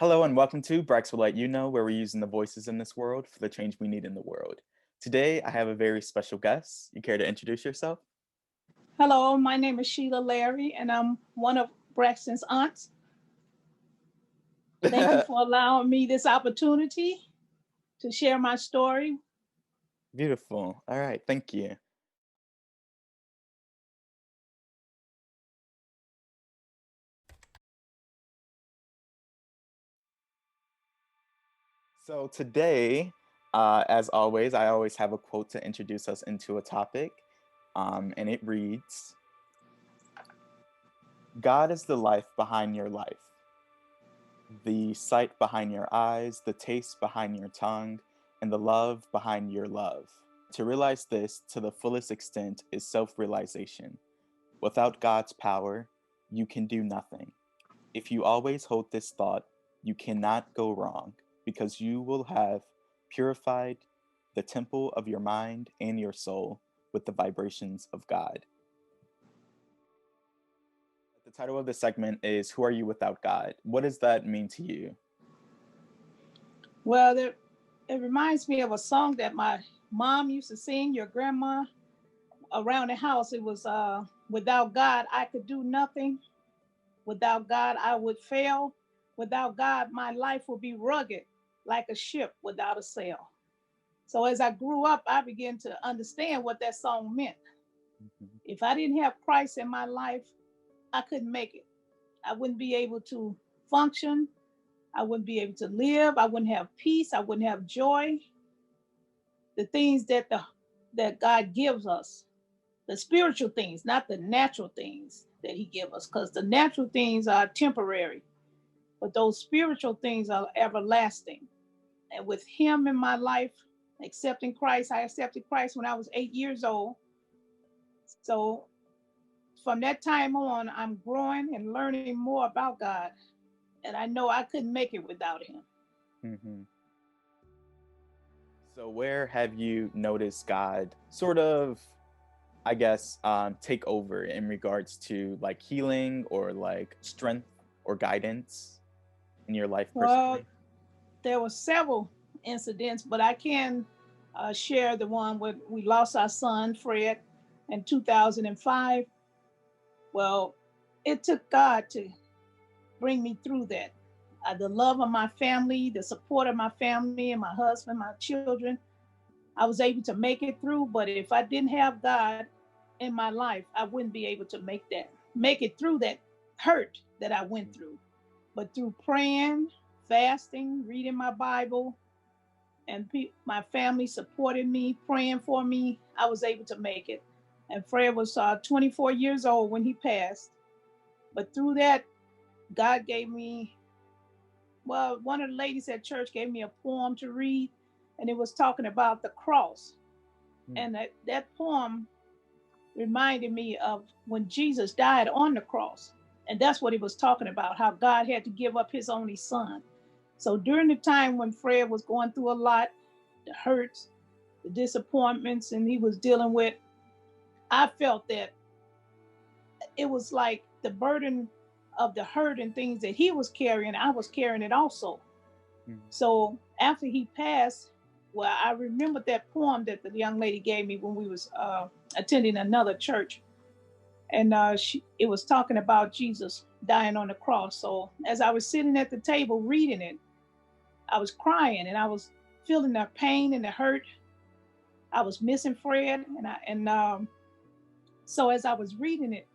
Hello and welcome to Brax will let you know, where we're using the voices in this world for the change we need in the world. Today, I have a very special guest. You care to introduce yourself? Hello, my name is Sheila Larry, and I'm one of Braxton's aunts. Thank you for allowing me this opportunity to share my story. Beautiful. All right, thank you. So today, as always, I always have a quote to introduce us into a topic, and it reads, God is the life behind your life, the sight behind your eyes, the taste behind your tongue, and the love behind your love. To realize this to the fullest extent is self realization. Without God's power, you can do nothing. If you always hold this thought, you cannot go wrong because you will have purified the temple of your mind and your soul with the vibrations of God. The title of the segment is Who Are You Without God? What does that mean to you? Well, it reminds me of a song that my mom used to sing, your grandma, around the house. It was without God, I could do nothing. Without God, I would fail. Without God, my life would be rugged like a ship without a sail. So as I grew up, I began to understand what that song meant. Mhm. If I didn't have Christ in my life, I couldn't make it. I wouldn't be able to function. I wouldn't be able to live. I wouldn't have peace. I wouldn't have joy. The things that God gives us, the spiritual things, not the natural things that He gives us, because the natural things are temporary, but those spiritual things are everlasting. And with Him in my life, accepting Christ, I accepted Christ when I was 8 years old. So from that time on, I'm growing and learning more about God. And I know I couldn't make it without Him. Mhm. So, where have you noticed God sort of, I guess, take over in regards to like healing or like strength or guidance in your life Well, personally? there were several incidents, but I can share the one where we lost our son, Fred, in 2005. Well, it took God to bring me through that. The love of my family, the support of my family and my husband, my children, I was able to make it through. But if I didn't have God in my life, I wouldn't be able to make it through that hurt that I went through. But through praying, fasting, reading my Bible, and my family supported me, praying for me, I was able to make it. And Fred was 24 years old when he passed. But through that, God gave me, well, one of the ladies at church gave me a poem to read, and it was talking about the cross. Mm. And that poem reminded me of when Jesus died on the cross. And that's what he was talking about, how God had to give up his only son. So during the time when Fred was going through a lot, the hurts, the disappointments, and he was dealing with, I felt that it was like the burden of the hurt and things that he was carrying, I was carrying it also. Mm. So after he passed, well, I remembered that poem that the young lady gave me when we was attending another church, and it was talking about Jesus dying on the cross. So as I was sitting at the table reading it, I was crying and I was feeling the pain and the hurt. I was missing Fred, and so as I was reading it,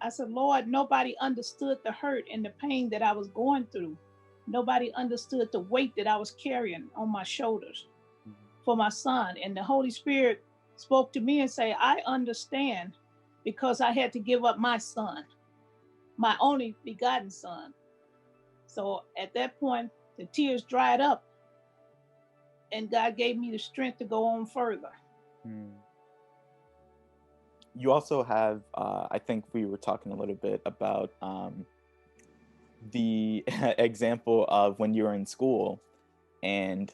I said, Lord, nobody understood the hurt and the pain that I was going through. Nobody understood the weight that I was carrying on my shoulders for my son. And the Holy Spirit spoke to me and say, I understand because I had to give up my son, my only begotten son. So at that point, the tears dried up and God gave me the strength to go on further. Mm. You also have, I think we were talking a little bit about the example of when you were in school and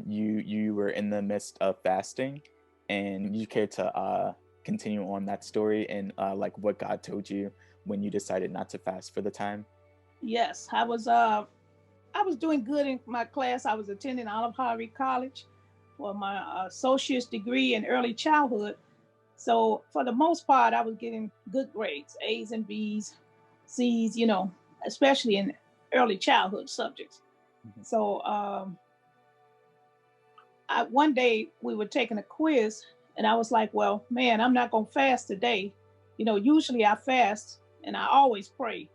you were in the midst of fasting, and you care to continue on that story and like what God told you when you decided not to fast for the time. Yes, I was I was doing good in my class. I was attending Olive Harvey College for my associate's degree in early childhood. So for the most part, I was getting good grades, A's and B's, C's, especially in early childhood subjects. Mhm. So one day we were taking a quiz, and I was like, well, man, I'm not going to fast today. Usually I fast and I always pray,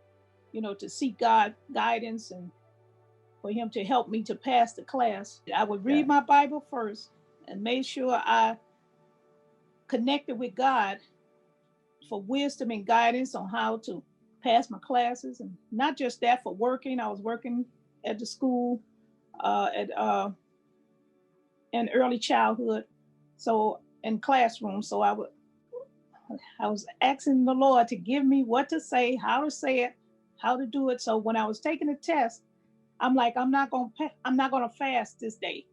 to seek God guidance and for Him to help me to pass the class. I would Yeah. read my Bible first and make sure I connected with God for wisdom and guidance on how to pass my classes. And not just that, for working. I was working at the school at in early childhood, so in classrooms. So I was asking the Lord to give me what to say, how to say it, how to do it. So when I was taking the test, I'm like, I'm not gonna fast this day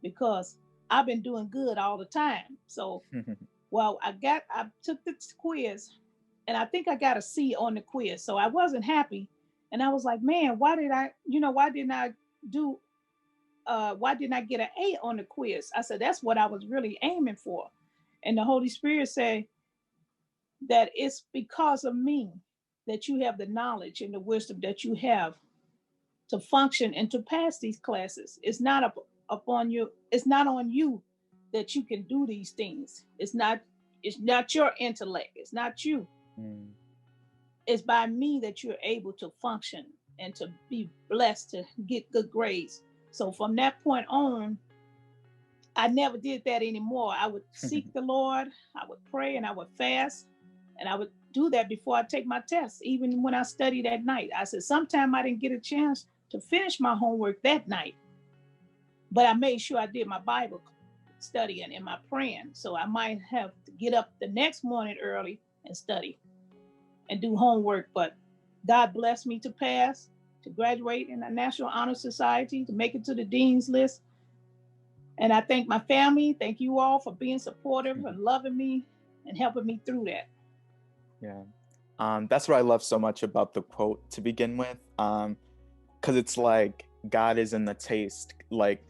because I've been doing good all the time. So well, I took the quiz, and I think I got a C on the quiz. So I wasn't happy, and I was like, man, why didn't I do why didn't I get an A on the quiz? I said, that's what I was really aiming for. And the Holy Spirit said that it's because of me that you have the knowledge and the wisdom that you have to function and to pass these classes. It's not upon you. It's not on you that you can do these things. It's not your intellect. It's not you. Mm. It's by me that you're able to function and to be blessed to get good grades. So from that point on, I never did that anymore. I would seek the Lord, I would pray, and I would fast, and I would do that before I take my tests. Even when I studied at night, I said sometimes I didn't get a chance to finish my homework that night, but I made sure I did my Bible studying and my praying. So I might have to get up the next morning early and study and do homework. But God blessed me to pass, to graduate in the National Honor Society, to make it to the Dean's List. And I thank my family. Thank you all for being supportive and loving me and helping me through that. Yeah. That's what I love so much about the quote to begin with. Because it's like God is in the taste. Like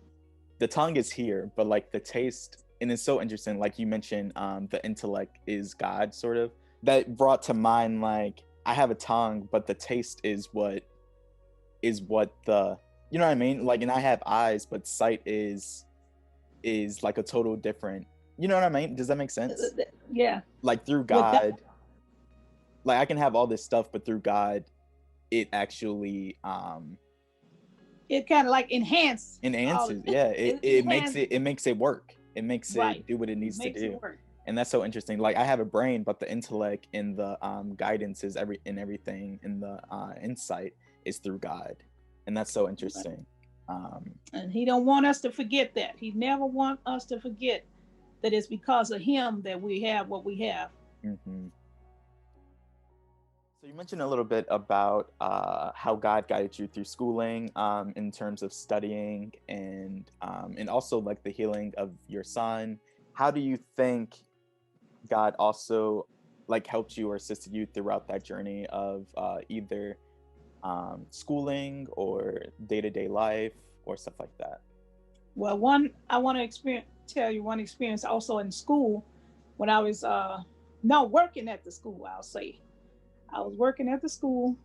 the tongue is here, but like the taste, and it's so interesting. Like you mentioned, the intellect is God, sort of. That brought to mind like I have a tongue, but the taste is what the, you know what I mean? Like, and I have eyes, but sight is like a total different, you know what I mean? Does that make sense? Yeah. Like through Well, God, like I can have all this stuff, but through God, it actually it kind of like all enhances. Yeah, it it makes it work. It makes right. it do what it It needs to makes it do. work. And that's so interesting. Like I have a brain, but the intellect and the guidance is everything, and the insight is through God. And that's so Right. interesting. Um And he don't want us to forget that. He never want us to forget that it's because of him that we have what we have. mhm. So you mentioned a little bit about how God guided you through schooling, in terms of studying, and also like the healing of your son. How do you think God also like helped you or assisted you throughout that journey of either schooling or day to day life or stuff like that? Well, one I want to tell you one experience also in school when I was no working at the school. I'll say I was working at the school,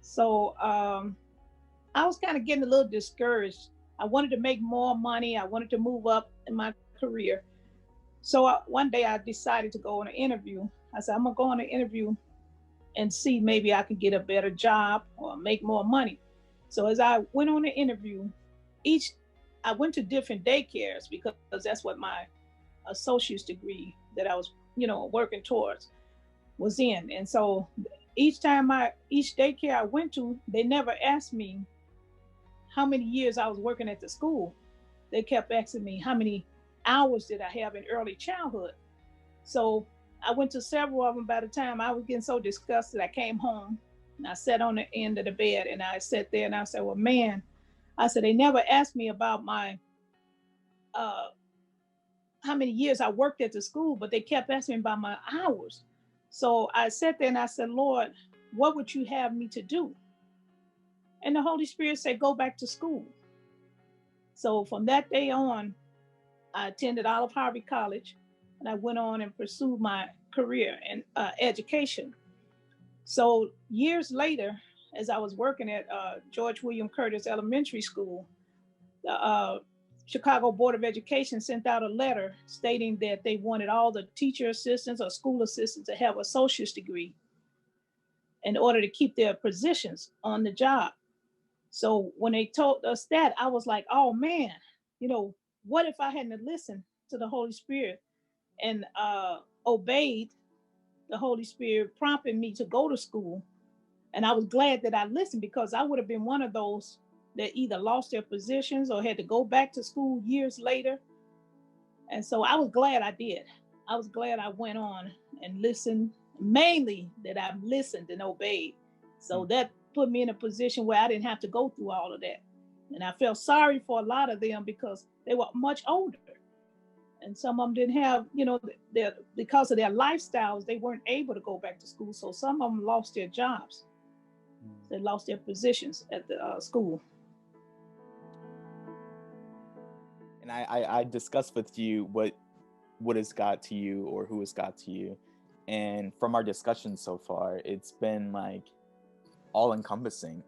so I was kind of getting a little discouraged. I wanted to make more money. I wanted to move up in my career. So one day I decided to go on an interview. I said I'm gonna go on an interview and see maybe I can get a better job or make more money. So as I went on the interview, each I went to different daycares because that's what my associate's degree that I was, working towards was in. And so each daycare I went to, they never asked me how many years I was working at the school. They kept asking me how many hours did I have in early childhood. So I went to several of them. By the time I was getting so disgusted, I came home and I sat on the end of the bed and I sat there and I said, well, man, I said, they never asked me about my, uh, how many years I worked at the school, but they kept asking me about my hours. So I sat there and I said, Lord, what would you have me to do? And the Holy Spirit said, go back to school. So from that day on, I attended Olive Harvey College, and I went on and pursued my career in education. So years later, as I was working at George William Curtis Elementary School, the Chicago Board of Education sent out a letter stating that they wanted all the teacher assistants or school assistants to have an associate's degree in order to keep their positions on the job. So when they told us that, I was like, oh man, you know, what if I hadn't listened to the Holy Spirit and obeyed the Holy Spirit prompting me to go to school? And I was glad that I listened, because I would have been one of those that either lost their positions or had to go back to school years later. And so I was glad I did. I was glad I went on and listened, mainly that I listened and obeyed. So that put me in a position where I didn't have to go through all of that. And I felt sorry for a lot of them because they were much older. And some of them didn't have, you know, because of their lifestyles, they weren't able to go back to school. So some of them lost their jobs. They lost their positions at the school. And I discussed with you what is God to you, or who is God to you. And from our discussion so far, it's been like all encompassing.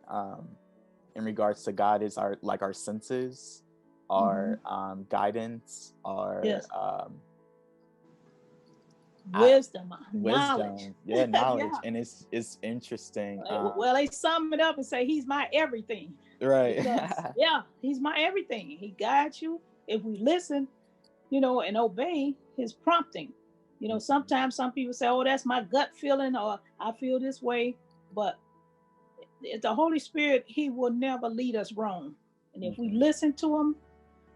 In regards to God is our senses, our guidance, our yes. Wisdom, knowledge. Yeah, knowledge. Yeah. And it's interesting. Well, they sum it up and say he's my everything. Right. Because, yeah, he's my everything. He guides you if we listen, you know, and obey his prompting. You know, sometimes some people say, oh, that's my gut feeling, or I feel this way. But the Holy Spirit, he will never lead us wrong. And if we listen to him,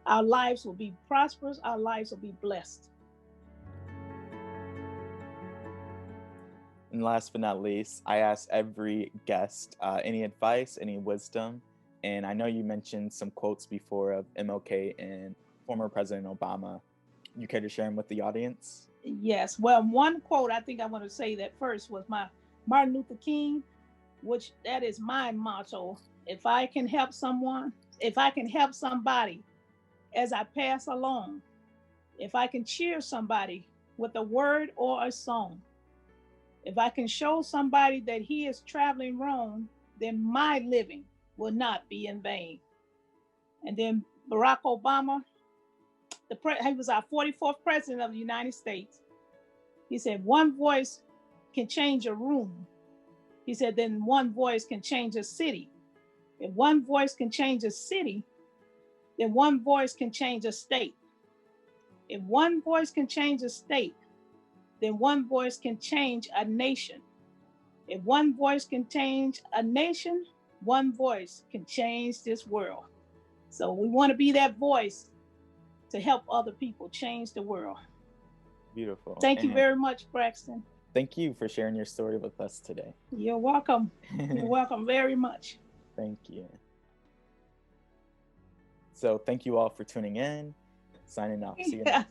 our lives will be prosperous, our lives will be blessed. And last but not least, I ask every guest any advice, any wisdom. And I know you mentioned some quotes before of MLK and former President Obama. You care to share them with the audience? Yes. Well, one quote I think I want to say that first was my Martin Luther King, which that is my motto. If I can help someone, if I can help somebody as I pass along, if I can cheer somebody with a word or a song, if I can show somebody that he is traveling wrong, then my living will not be in vain. And then Barack Obama, he was our 44th president of the United States. He said, one voice can change a room. He said, then one voice can change a city. If one voice can change a city, then one voice can change a state. If one voice can change a state, then one voice can change a nation. If one voice can change a nation, one voice can change this world. So we want to be that voice to help other people change the world. Beautiful. Thank you very much, Braxton. Thank you for sharing your story with us today. You're welcome. You're welcome very much. Thank you. So thank you all for tuning in. Signing off. See you next time.